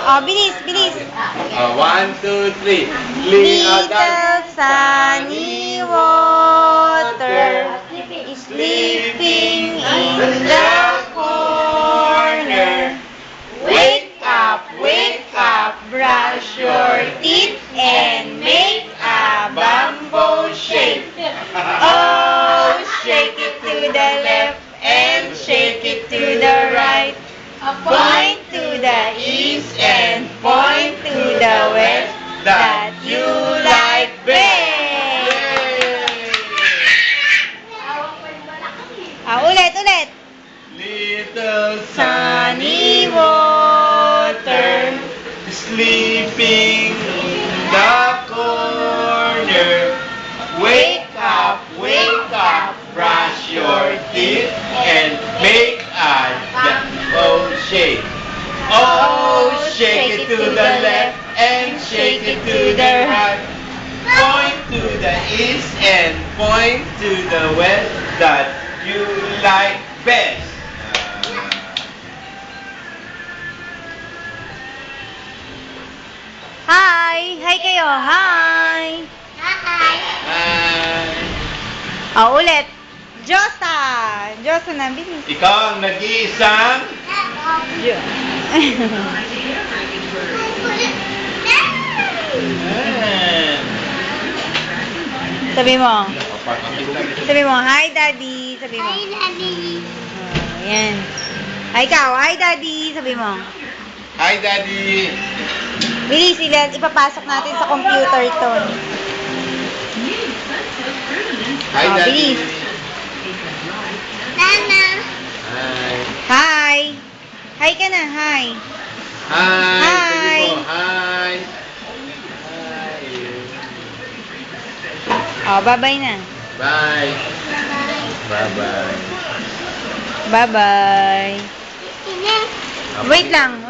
Oh, bilis, bilis. 1, 2, 3. Little sunny water is sleeping in the corner. Wake up, brush your teeth and make a bamboo shake. Oh, shake it to the left and shake it to the right. Point to the east and point to the west that you like best. Ulit. Little Sunny water sleeping in the corner. Wake up, brush your teeth and make a bamboo shake. Oh, shake it to the left and shake it to the right. Point to the east and point to the west that you like best. Hi kayo, hi. Hi. Ulit. Josa na, bilis. Ikaw ang nag-iisang Sabi mo, hi daddy. Sabi mo. Hi, Daddy. Ayan. Hi ikaw, hi daddy. Sabi mo. Hi, Daddy. Bilis, ipapasok natin sa computer to. Hi, Oh, Daddy. bilis. Nana. Hi. Hi. Hi ka na, hi. Hi. Hi. Sabi mo, hi. Oh, bye-bye na. Bye. Bye-bye. Bye-bye. Sino? Wait lang.